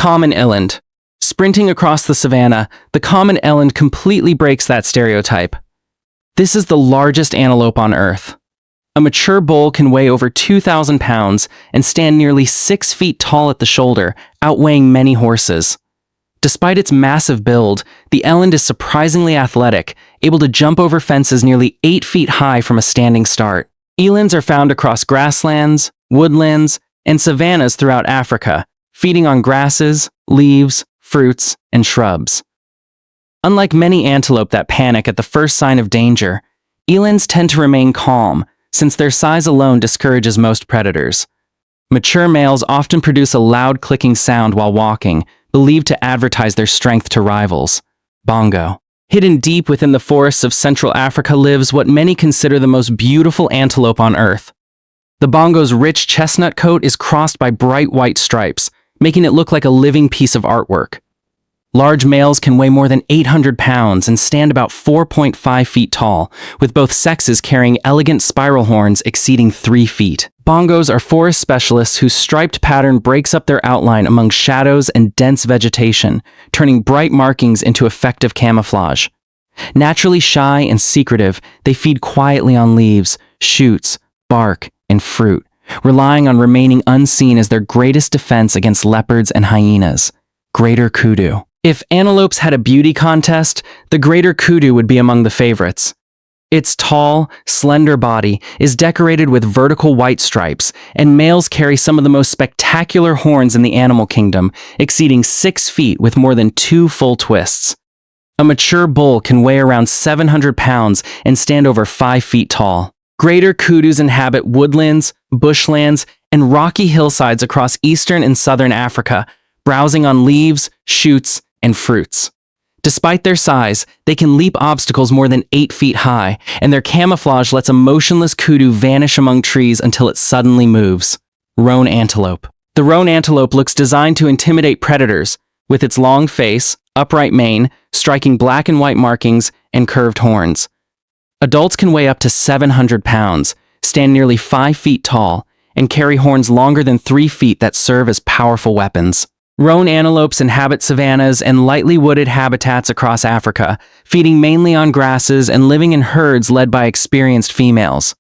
Common Eland. Sprinting across the savanna, the common eland completely breaks that stereotype. This is the largest antelope on Earth. A mature bull can weigh over 2,000 pounds and stand nearly 6 feet tall at the shoulder, outweighing many horses. Despite its massive build, the eland is surprisingly athletic, able to jump over fences nearly 8 feet high from a standing start. Elands are found across grasslands, woodlands, and savannas throughout Africa, feeding on grasses, leaves, fruits, and shrubs. Unlike many antelope that panic at the first sign of danger, elands tend to remain calm, since their size alone discourages most predators. Mature males often produce a loud clicking sound while walking, believed to advertise their strength to rivals. Bongo. Hidden deep within the forests of Central Africa lives what many consider the most beautiful antelope on Earth. The bongo's rich chestnut coat is crossed by bright white stripes, making it look like a living piece of artwork. Large males can weigh more than 800 pounds and stand about 4.5 feet tall, with both sexes carrying elegant spiral horns exceeding 3 feet. Bongos are forest specialists whose striped pattern breaks up their outline among shadows and dense vegetation, turning bright markings into effective camouflage. Naturally shy and secretive, they feed quietly on leaves, shoots, bark, and fruit, relying on remaining unseen as their greatest defense against leopards and hyenas. Greater Kudu. If antelopes had a beauty contest, the Greater Kudu would be among the favorites. Its tall, slender body is decorated with vertical white stripes, and males carry some of the most spectacular horns in the animal kingdom, exceeding 6 feet with more than 2 full twists. A mature bull can weigh around 700 pounds and stand over 5 feet tall. Greater Kudus inhabit woodlands, bushlands, and rocky hillsides across eastern and southern Africa, browsing on leaves, shoots, and fruits. Despite their size, they can leap obstacles more than 8 feet high, and their camouflage lets a motionless kudu vanish among trees until it suddenly moves. Roan Antelope. The roan antelope looks designed to intimidate predators, with its long face, upright mane, striking black and white markings, and curved horns. Adults can weigh up to 700 pounds, stand nearly 5 feet tall, and carry horns longer than 3 feet that serve as powerful weapons. Roan antelopes inhabit savannas and lightly wooded habitats across Africa, feeding mainly on grasses and living in herds led by experienced females.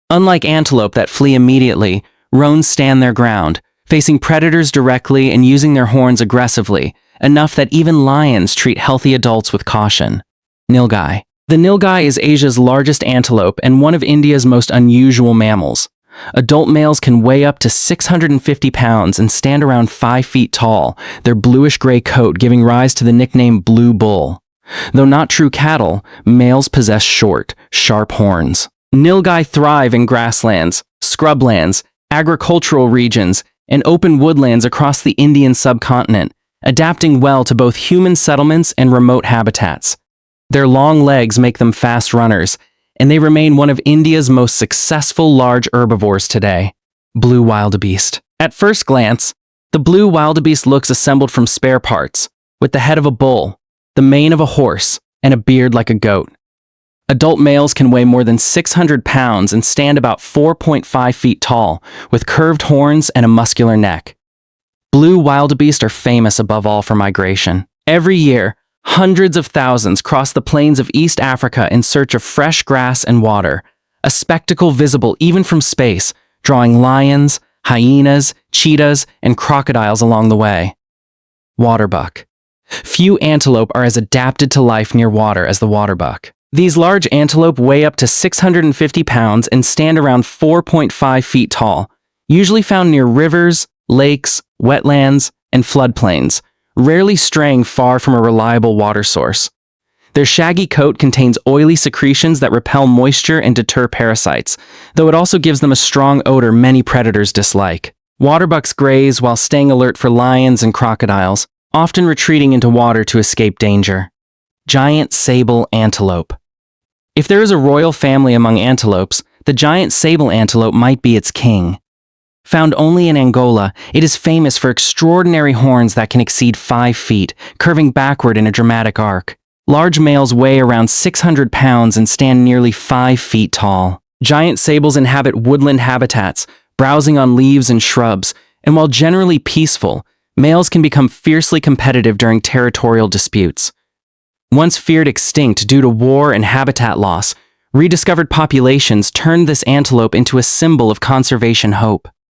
Unlike antelope that flee immediately, roans stand their ground, facing predators directly and using their horns aggressively, enough that even lions treat healthy adults with caution. Nilgai. The nilgai is Asia's largest antelope and one of India's most unusual mammals. Adult males can weigh up to 650 pounds and stand around 5 feet tall, their bluish-gray coat giving rise to the nickname Blue Bull. Though not true cattle, males possess short, sharp horns. Nilgai thrive in grasslands, scrublands, agricultural regions, and open woodlands across the Indian subcontinent, adapting well to both human settlements and remote habitats. Their long legs make them fast runners, and they remain one of India's most successful large herbivores today. Blue Wildebeest. At first glance, the Blue Wildebeest looks assembled from spare parts, with the head of a bull, the mane of a horse, and a beard like a goat. Adult males can weigh more than 600 pounds and stand about 4.5 feet tall, with curved horns and a muscular neck. Blue Wildebeest are famous above all for migration. Every year, hundreds of thousands cross the plains of East Africa in search of fresh grass and water, a spectacle visible even from space, drawing lions, hyenas, cheetahs, and crocodiles along the way. Waterbuck. Few antelope are as adapted to life near water as the waterbuck. These large antelope weigh up to 650 pounds and stand around 4.5 feet tall, usually found near rivers, lakes, wetlands, and floodplains, rarely straying far from a reliable water source. Their shaggy coat contains oily secretions that repel moisture and deter parasites, though it also gives them a strong odor many predators dislike. Waterbucks graze while staying alert for lions and crocodiles, often retreating into water to escape danger. Giant Sable Antelope. If there is a royal family among antelopes, the giant sable antelope might be its king. Found only in Angola, it is famous for extraordinary horns that can exceed 5 feet, curving backward in a dramatic arc. Large males weigh around 600 pounds and stand nearly 5 feet tall. Giant sables inhabit woodland habitats, browsing on leaves and shrubs, and while generally peaceful, Males can become fiercely competitive during territorial disputes. Once feared extinct due to war and habitat loss, rediscovered populations turned this antelope into a symbol of conservation hope.